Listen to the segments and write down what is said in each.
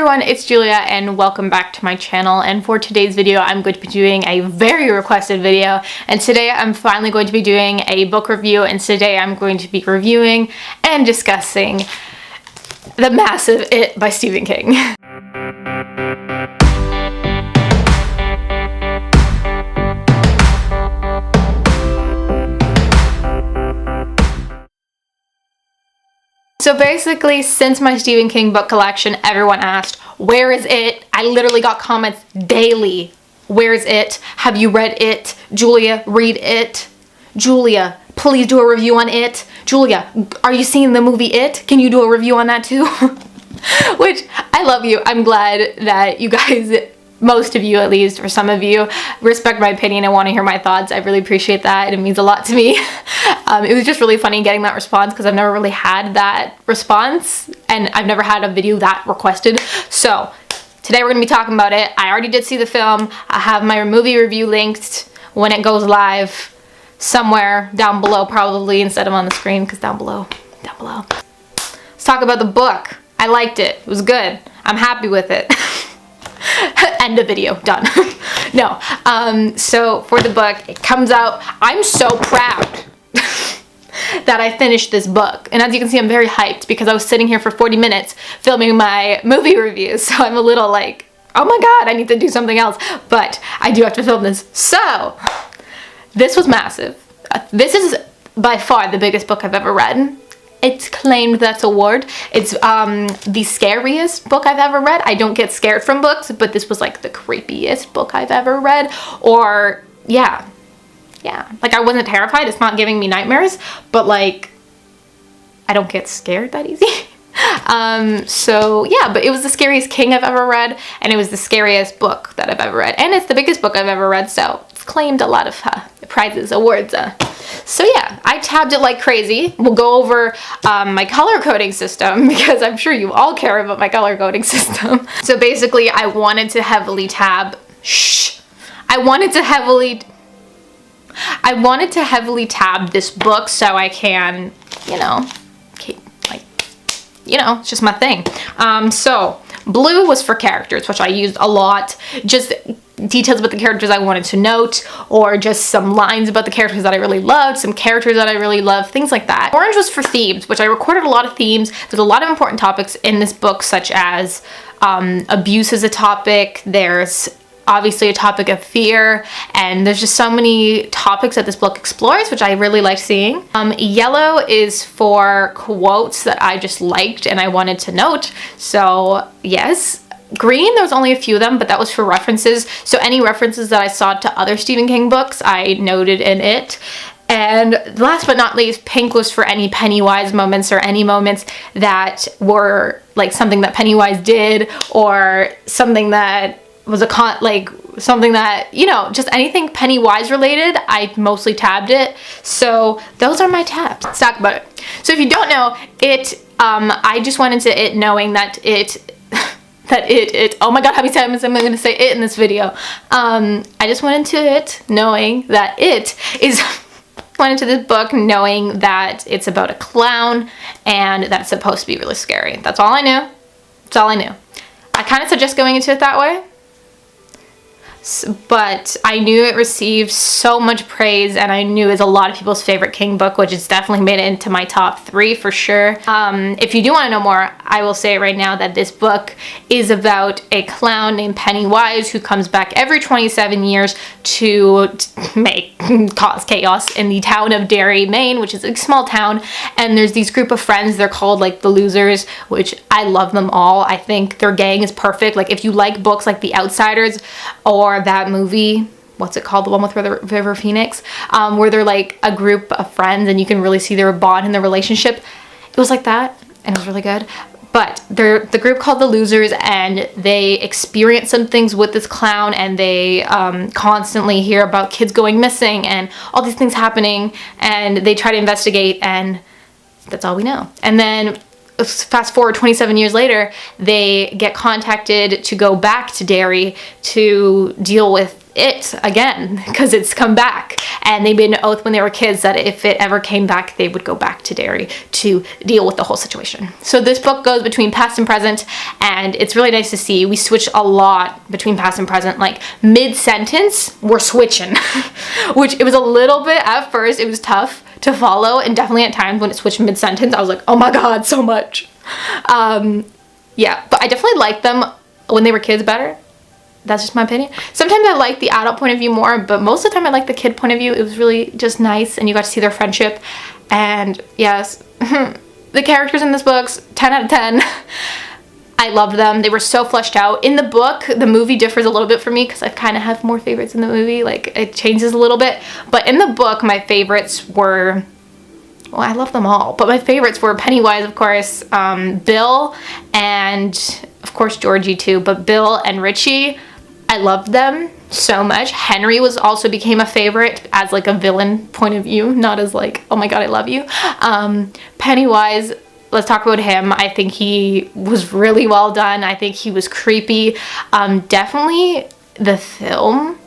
everyone, it's Julia and welcome back to my channel. And for today's video, I'm going to be doing a very requested video. And today I'm finally going to be doing a book review, and today I'm going to be reviewing and discussing the massive It by Stephen King. So basically, since my Stephen King book collection, everyone asked, where is it? I literally got comments daily. Where is it? Have you read it? Julia, read it. Julia, please do a review on it. Julia, are you seeing the movie It? Can you do a review on that too? Which, I love you. I'm glad that you guys, most of you at least, or some of you, respect my opinion and want to hear my thoughts. I really appreciate that. It means a lot to me. It was just really funny getting that response because I've never really had that response and I've never had a video that requested. So today we're going to be talking about it. I already did see the film. I have my movie review linked when it goes live somewhere down below, probably instead of on the screen, because down below. Let's talk about the book. I liked it. It was good. I'm happy with it. End of video. Done. No. So for the book, it comes out. I'm so proud that I finished this book. And as you can see, I'm very hyped because I was sitting here for 40 minutes filming my movie reviews. So I'm a little like, oh my god, I need to do something else. But I do have to film this. So this was massive. This is by far the biggest book I've ever read. It's claimed that award. It's the scariest book I've ever read. I don't get scared from books, but this was like the creepiest book I've ever read. Or yeah, like I wasn't terrified. It's not giving me nightmares, but like I don't get scared that easy. So yeah, but it was the scariest King I've ever read, and it was the scariest book that I've ever read, and it's the biggest book I've ever read, so it's claimed a lot of prizes, awards. So yeah, I tabbed it like crazy. We'll go over my color coding system because I'm sure you all care about my color coding system. So basically, I wanted to heavily tab. I wanted to heavily tab this book so I can, it's just my thing. So blue was for characters, which I used a lot. Just details about the characters I wanted to note, or just some lines about the characters that I really loved, some characters that I really loved, things like that. Orange was for themes, which I recorded a lot of themes. There's a lot of important topics in this book, such as abuse is a topic. There's obviously a topic of fear, and there's just so many topics that this book explores, which I really like seeing. Yellow is for quotes that I just liked and I wanted to note, so yes. Green, there was only a few of them, but that was for references, so any references that I saw to other Stephen King books I noted in it. And last but not least, pink was for any Pennywise moments, or any moments that were like something that Pennywise did, or something that was something that, just anything Pennywise related. I mostly tabbed it. So those are my tabs. Let's talk about it. So if you don't know, it, I just went into it knowing that oh my god, how many times am I going to say it in this video? I just went into it knowing that went into this book knowing that it's about a clown and that it's supposed to be really scary. That's all I knew. That's all I knew. I kind of suggest going into it that way. But I knew it received so much praise, and I knew it was a lot of people's favorite King book, which has definitely made it into my top 3 for sure. If you do want to know more, I will say right now that this book is about a clown named Pennywise who comes back every 27 years to cause chaos in the town of Derry, Maine, which is a small town. And there's these group of friends. They're called like the Losers, which I love them all. I think their gang is perfect. Like if you like books like The Outsiders, or that movie, what's it called, the one with River Phoenix, where they're like a group of friends and you can really see their bond and their relationship. It was like that, and it was really good. But they're the group called the Losers, and they experience some things with this clown, and they constantly hear about kids going missing and all these things happening, and they try to investigate, and that's all we know. And then fast forward 27 years later, they get contacted to go back to Derry to deal with it again, because it's come back, and they made an oath when they were kids that if it ever came back, they would go back to Derry to deal with the whole situation. So this book goes between past and present, and it's really nice to see. We switch a lot between past and present, like mid-sentence we're switching which it was a little bit, at first it was tough to follow, and definitely at times when it switched mid-sentence I was like, oh my god, so much. Yeah, but I definitely liked them when they were kids better. That's just my opinion. Sometimes I like the adult point of view more, but most of the time I like the kid point of view. It was really just nice, and you got to see their friendship. And yes, the characters in this book's 10 out of 10. I loved them. They were so fleshed out. In the book, the movie differs a little bit for me because I kind of have more favorites in the movie. Like, it changes a little bit. But in the book, my favorites were... well, I love them all, but my favorites were Pennywise, of course, Bill, and of course Georgie too, but Bill and Richie, I loved them so much. Henry also became a favorite as like a villain point of view, not as like, oh my god, I love you. Pennywise, let's talk about him. I think he was really well done. I think he was creepy. Definitely the film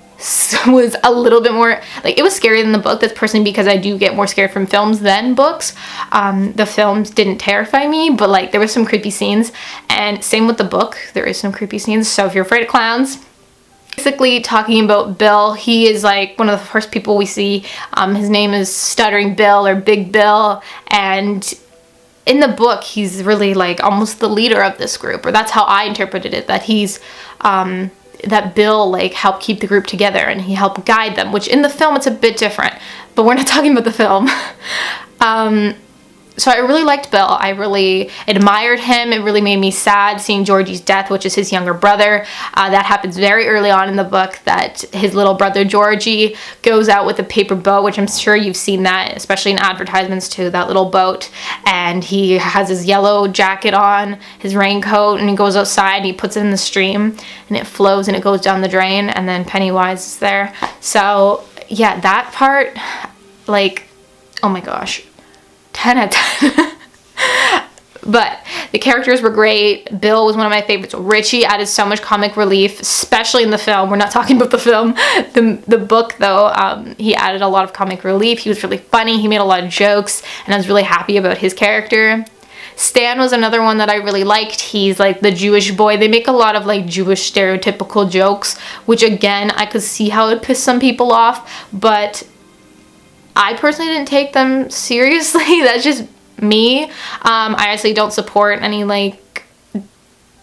was a little bit more, like, it was scarier than the book. That's personally because I do get more scared from films than books. The films didn't terrify me, but like there was some creepy scenes, and same with the book, there is some creepy scenes. So if you're afraid of clowns, basically talking about Bill, he is like one of the first people we see. His name is Stuttering Bill or Big Bill, and in the book he's really like almost the leader of this group, or that's how I interpreted it, that he's that Bill like helped keep the group together and he helped guide them, which in the film it's a bit different, but we're not talking about the film. So I really liked Bill. I really admired him. It really made me sad seeing Georgie's death, which is his younger brother. That happens very early on in the book, that his little brother Georgie goes out with a paper boat, which I'm sure you've seen that, especially in advertisements too, that little boat. And he has his yellow jacket on, his raincoat, and he goes outside and he puts it in the stream and it flows and it goes down the drain, and then Pennywise is there. So yeah, that part, like, oh my gosh. 10 out of 10. But the characters were great. Bill was one of my favorites. Richie added so much comic relief, especially in the film. We're not talking about the film. The book, though, he added a lot of comic relief. He was really funny. He made a lot of jokes, and I was really happy about his character. Stan was another one that I really liked. He's like the Jewish boy. They make a lot of like Jewish stereotypical jokes, which again, I could see how it pissed some people off, but I personally didn't take them seriously. That's just me. I actually don't support any like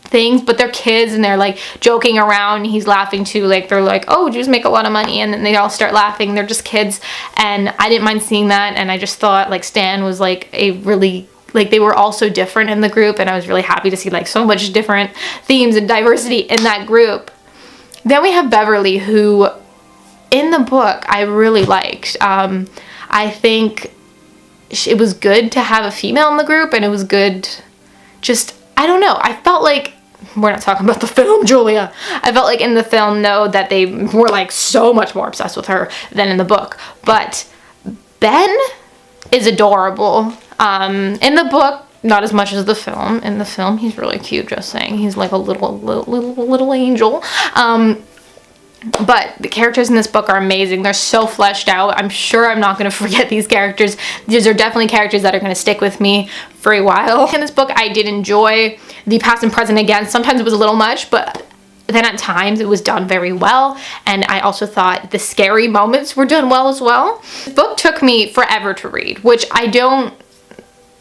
things, but they're kids and they're like joking around. He's laughing too. Like they're like, oh, Jews make a lot of money, and then they all start laughing. They're just kids, and I didn't mind seeing that. And I just thought like Stan was like a really, like, they were all so different in the group, and I was really happy to see like so much different themes and diversity in that group. Then we have Beverly, who in the book I really liked. I think it was good to have a female in the group, and it was good, just, I don't know, I felt like, we're not talking about the film, Julia. I felt like in the film, though, that they were like so much more obsessed with her than in the book. But Ben is adorable. In the book, not as much as the film. In the film, he's really cute, just saying. He's like a little angel. But the characters in this book are amazing. They're so fleshed out. I'm sure I'm not going to forget these characters. These are definitely characters that are going to stick with me for a while. In this book, I did enjoy the past and present again. Sometimes it was a little much, but then at times it was done very well. And I also thought the scary moments were done well as well. The book took me forever to read, which I don't,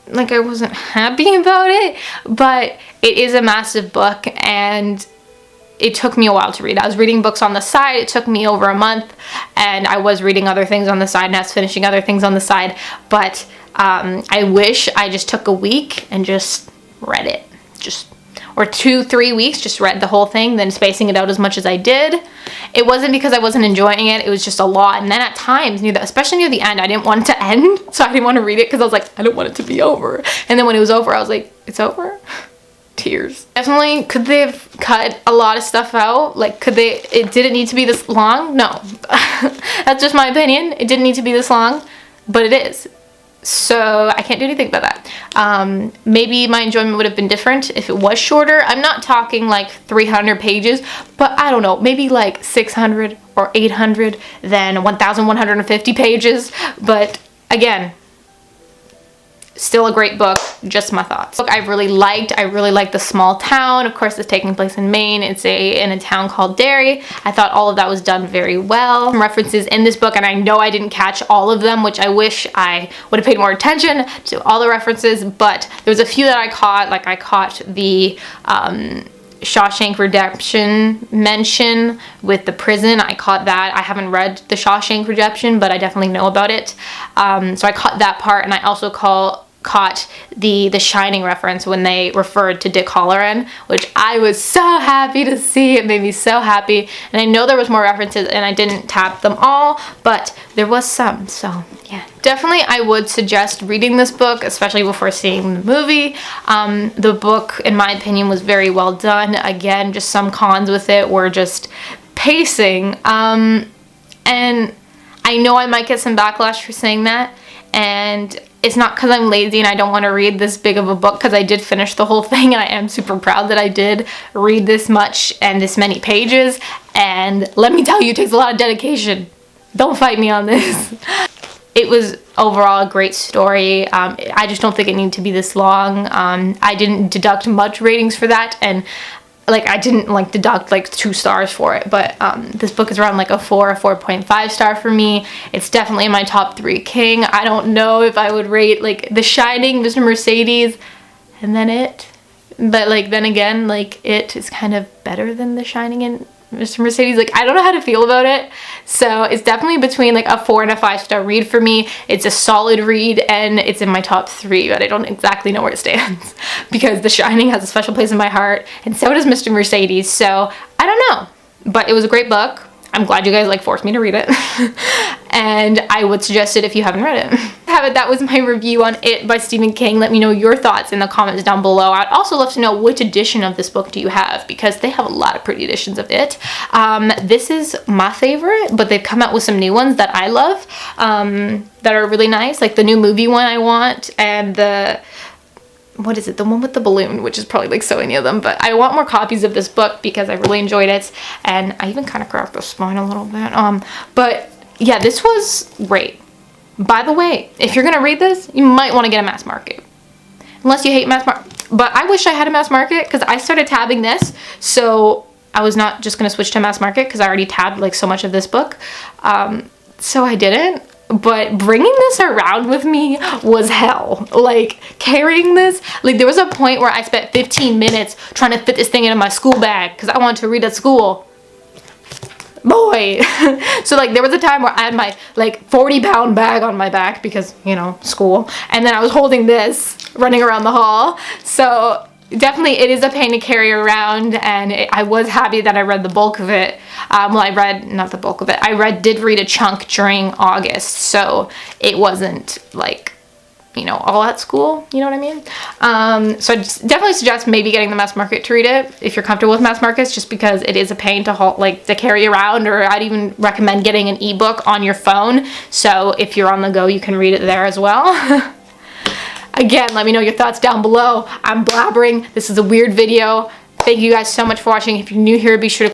like, I wasn't happy about it, but it is a massive book, and it took me a while to read. I was reading books on the side. It took me over a month, and I was reading other things on the side, and I was finishing other things on the side. But I wish I just took a week and just read it. Or 2-3 weeks, just read the whole thing, then spacing it out as much as I did. It wasn't because I wasn't enjoying it. It was just a lot. And then at times, especially near the end, I didn't want it to end. So I didn't want to read it because I was like, I don't want it to be over. And then when it was over, I was like, it's over? Tears. Definitely, could they have cut a lot of stuff out? Like, did it need to be this long? No. That's just my opinion. It didn't need to be this long, but it is. So I can't do anything about that. Maybe my enjoyment would have been different if it was shorter. I'm not talking like 300 pages, but I don't know, maybe like 600 or 800 than 1,150 pages. But again, still a great book, just my thoughts. Book I really liked the small town. Of course, it's taking place in Maine. It's in a town called Derry. I thought all of that was done very well. Some references in this book, and I know I didn't catch all of them, which I wish I would have paid more attention to all the references, but there was a few that I caught. Like I caught the Shawshank Redemption mention with the prison. I caught that. I haven't read the Shawshank Redemption, but I definitely know about it. So I caught that part, and I also caught the Shining reference when they referred to Dick Halloran, which I was so happy to see. It made me so happy. And I know there was more references and I didn't tap them all, but there was some. So yeah, definitely I would suggest reading this book, especially before seeing the movie. The book, in my opinion, was very well done. Again, just some cons with it were just pacing. And I know I might get some backlash for saying that, and it's not because I'm lazy and I don't want to read this big of a book, because I did finish the whole thing and I am super proud that I did read this much and this many pages. And let me tell you, it takes a lot of dedication. Don't fight me on this. It was overall a great story. I just don't think it needed to be this long. I didn't deduct much ratings for that, and like I didn't like deduct like 2 stars for it, but this book is around like a 4.5 star for me. It's definitely in my top 3 King. I don't know if I would rate like The Shining, Mr. Mercedes, and then It, but like then again, like It is kind of better than The Shining and Mr. Mercedes. Like I don't know how to feel about it, so it's definitely between like a 4 and a 5 star read for me. It's a solid read and it's in my top 3, but I don't exactly know where it stands because The Shining has a special place in my heart and so does Mr. Mercedes, so I don't know, but it was a great book. I'm glad you guys like forced me to read it. And I would suggest it if you haven't read it. That was my review on It by Stephen King. Let me know your thoughts in the comments down below. I'd also love to know which edition of this book do you have, because they have a lot of pretty editions of It. This is my favorite, but they've come out with some new ones that I love, that are really nice, like the new movie one I want, and the, what is it, the one with the balloon, which is probably like so many of them, but I want more copies of this book because I really enjoyed it, and I even kind of cracked the spine a little bit. But yeah, this was great. By the way, if you're gonna read this, you might want to get a mass market, unless you hate mass market. But I wish I had a mass market, because I started tabbing this, so I was not just gonna switch to mass market because I already tabbed like so much of this book, so I didn't. But bringing this around with me was hell. Like carrying this, like there was a point where I spent 15 minutes trying to fit this thing into my school bag because I wanted to read at school. Boy. So like there was a time where I had my like 40-pound bag on my back because, you know, school, and then I was holding this running around the hall. So definitely it is a pain to carry around, and I was happy that I read the bulk of it. Well, I read, not the bulk of it, did read a chunk during August, so it wasn't like, you know, all at school, you know what I mean? So I definitely suggest maybe getting the mass market to read it if you're comfortable with mass markets, just because it is a pain to carry around, or I'd even recommend getting an ebook on your phone, so if you're on the go you can read it there as well. Again, let me know your thoughts down below. I'm blabbering. This is a weird video. Thank you guys so much for watching. If you're new here, be sure to